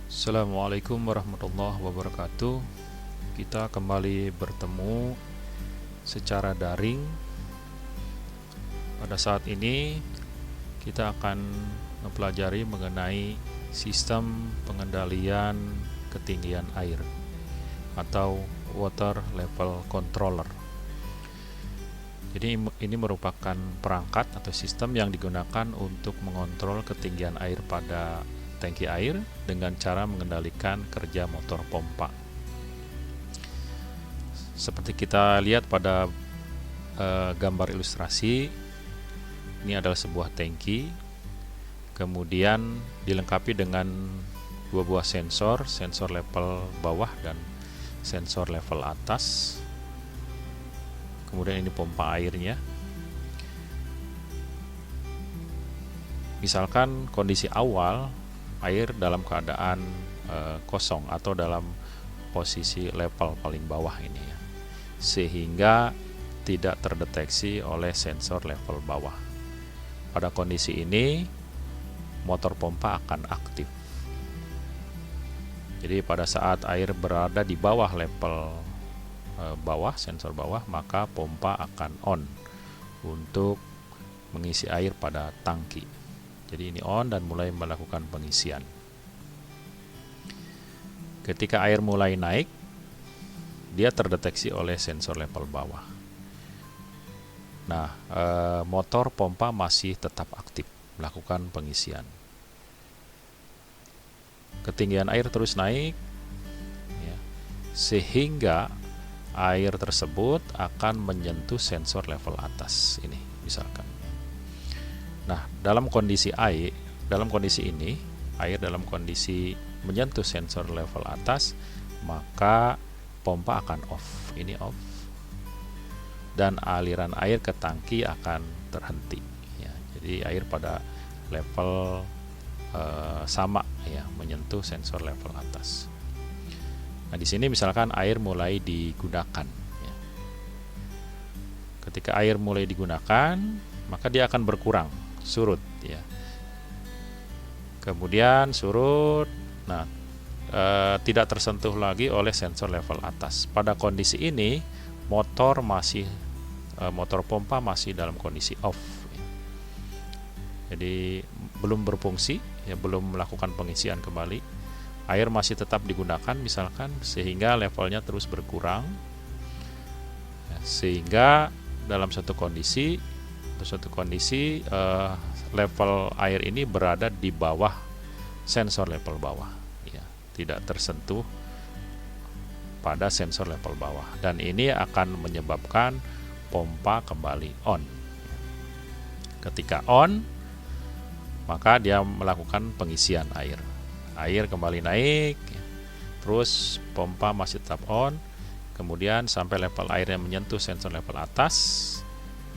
Assalamualaikum warahmatullahi wabarakatuh. Kita kembali bertemu secara daring. Pada saat ini kita akan mempelajari mengenai sistem pengendalian ketinggian air atau water level controller. Jadi ini merupakan perangkat atau sistem yang digunakan untuk mengontrol ketinggian air pada tangki air dengan cara mengendalikan kerja motor pompa. Seperti kita lihat pada gambar ilustrasi, ini adalah sebuah tangki, kemudian dilengkapi dengan dua buah sensor level bawah dan sensor level atas. Kemudian ini pompa airnya. Misalkan kondisi awal air dalam keadaan kosong atau dalam posisi level paling bawah ini ya, sehingga tidak terdeteksi oleh sensor level bawah. Pada kondisi ini motor pompa akan aktif. Jadi pada saat air berada di bawah level bawah, sensor bawah, maka pompa akan on untuk mengisi air pada tangki. Jadi ini on dan mulai melakukan pengisian. Ketika air mulai naik, dia terdeteksi oleh sensor level bawah. Nah, motor pompa masih tetap aktif melakukan pengisian. Ketinggian air terus naik, ya, sehingga air tersebut akan menyentuh sensor level atas ini, misalkan. Nah, dalam kondisi ini, air dalam kondisi menyentuh sensor level atas, maka pompa akan off. Ini off. Dan aliran air ke tangki akan terhenti. Ya, jadi air pada level sama, ya, menyentuh sensor level atas. Nah, di sini misalkan air mulai digunakan. Ya. Ketika air mulai digunakan, maka dia akan berkurang, surut, ya. Kemudian surut, nah tidak tersentuh lagi oleh sensor level atas. Pada kondisi ini motor pompa masih dalam kondisi off, ya. Jadi belum berfungsi, ya, belum melakukan pengisian kembali. Air masih tetap digunakan misalkan, sehingga levelnya terus berkurang, ya, sehingga dalam suatu kondisi level air ini berada di bawah sensor level bawah, ya, tidak tersentuh pada sensor level bawah, dan ini akan menyebabkan pompa kembali on. Ketika on, maka dia melakukan pengisian air kembali naik, ya. Terus pompa masih tetap on, kemudian sampai level airnya menyentuh sensor level atas,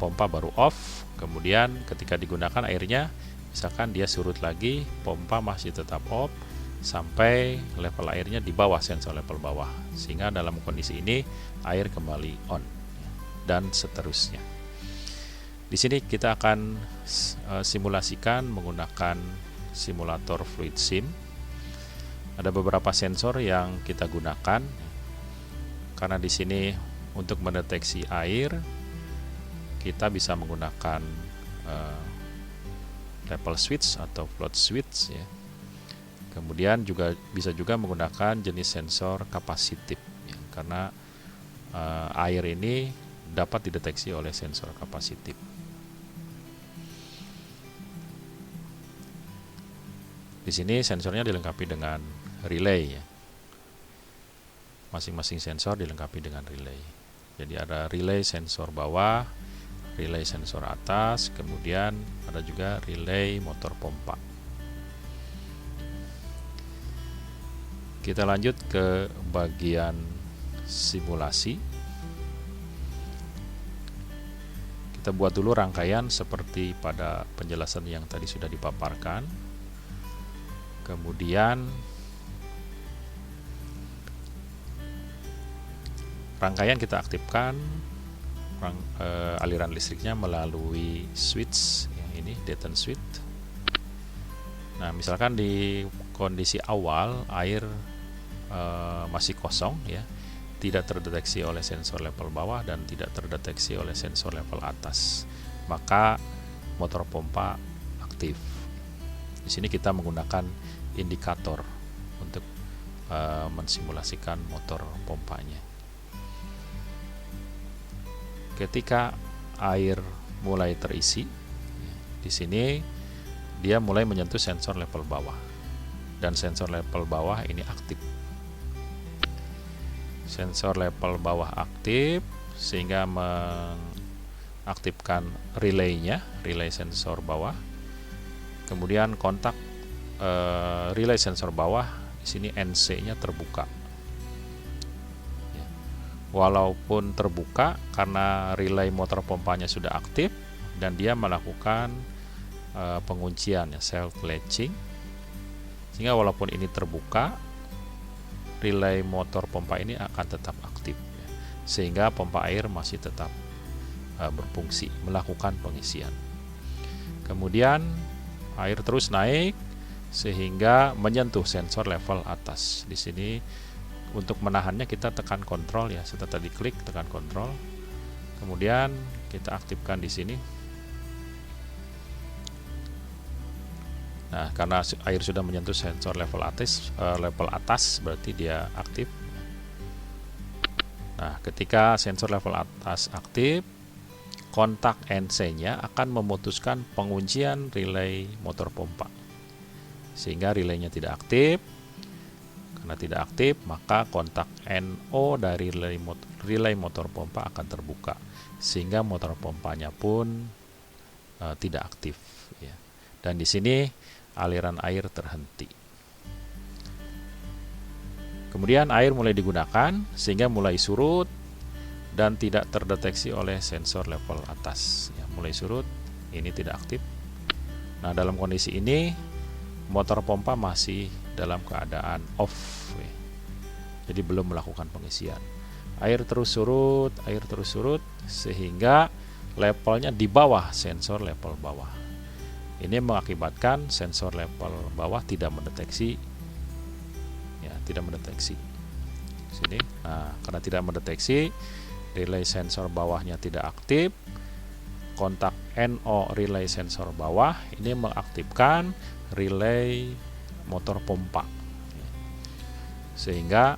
pompa baru off. Kemudian ketika digunakan airnya, misalkan dia surut lagi, pompa masih tetap off sampai level airnya di bawah sensor level bawah, sehingga dalam kondisi ini air kembali on, dan seterusnya. Di sini kita akan simulasikan menggunakan simulator fluid sim. Ada beberapa sensor yang kita gunakan karena di sini untuk mendeteksi air kita bisa menggunakan level switch atau float switch, ya. Kemudian bisa juga menggunakan jenis sensor kapasitif, ya, karena air ini dapat dideteksi oleh sensor kapasitif. Di sini sensornya dilengkapi dengan relay, ya. Masing-masing sensor dilengkapi dengan relay. Jadi ada relay sensor bawah, relay sensor atas, kemudian ada juga relay motor pompa. Kita lanjut ke bagian simulasi. Kita buat dulu rangkaian seperti pada penjelasan yang tadi sudah dipaparkan. Kemudian rangkaian kita aktifkan aliran listriknya melalui switch yang ini, detent switch. Nah, misalkan di kondisi awal air masih kosong ya, tidak terdeteksi oleh sensor level bawah dan tidak terdeteksi oleh sensor level atas, maka motor pompa aktif. Di sini kita menggunakan indikator untuk mensimulasikan motor pompanya. Ketika air mulai terisi, di sini dia mulai menyentuh sensor level bawah, dan sensor level bawah ini aktif. Sensor level bawah aktif sehingga mengaktifkan relaynya, relay sensor bawah. Kemudian kontak relay sensor bawah, di sini NC-nya terbuka. Walaupun terbuka karena relay motor pompanya sudah aktif dan dia melakukan penguncian ya, self latching, sehingga walaupun ini terbuka, relay motor pompa ini akan tetap aktif ya, sehingga pompa air masih tetap berfungsi melakukan pengisian. Kemudian air terus naik sehingga menyentuh sensor level atas. Di sini untuk menahannya kita tekan kontrol ya, setelah tadi klik tekan kontrol, kemudian kita aktifkan di sini. Nah, karena air sudah menyentuh sensor level atas berarti dia aktif. Nah, ketika sensor level atas aktif, kontak NC-nya akan memutuskan penguncian relay motor pompa, sehingga relaynya tidak aktif. Karena tidak aktif, maka kontak NO dari relay motor pompa akan terbuka, sehingga motor pompanya pun tidak aktif ya. Dan di sini aliran air terhenti. Kemudian air mulai digunakan sehingga mulai surut dan tidak terdeteksi oleh sensor level atas ya, mulai surut, ini tidak aktif. Nah, dalam kondisi ini motor pompa masih dalam keadaan off ya. Jadi belum melakukan pengisian. Air terus surut sehingga levelnya di bawah sensor level bawah. Ini mengakibatkan sensor level bawah tidak mendeteksi ya, tidak mendeteksi sini. Nah, karena tidak mendeteksi, relay sensor bawahnya tidak aktif. Kontak NO relay sensor bawah ini mengaktifkan relay motor pompa, sehingga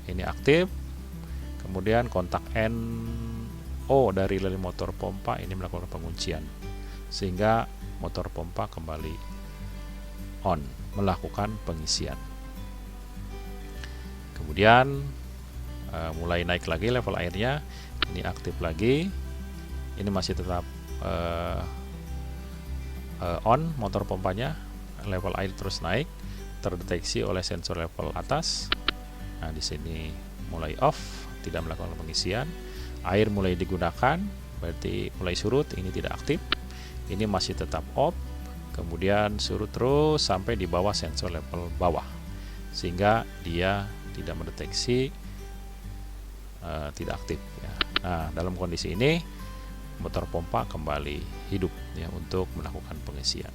ini aktif. Kemudian kontak NO dari relay motor pompa ini melakukan penguncian, sehingga motor pompa kembali on, melakukan pengisian. Kemudian mulai naik lagi level airnya, ini aktif lagi, ini masih tetap on motor pompanya, level air terus naik, terdeteksi oleh sensor level atas. Nah, di sini mulai off, tidak melakukan pengisian. Air mulai digunakan, berarti mulai surut, ini tidak aktif. Ini masih tetap off, kemudian surut terus sampai di bawah sensor level bawah, sehingga dia tidak mendeteksi, tidak aktif ya. Nah, dalam kondisi ini motor pompa kembali hidup ya untuk melakukan pengisian,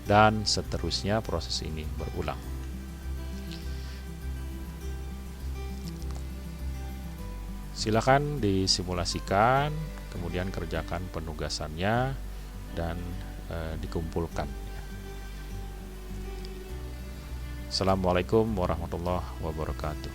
dan seterusnya proses ini berulang. Silakan disimulasikan, kemudian kerjakan penugasannya dan dikumpulkan. Assalamualaikum warahmatullahi wabarakatuh.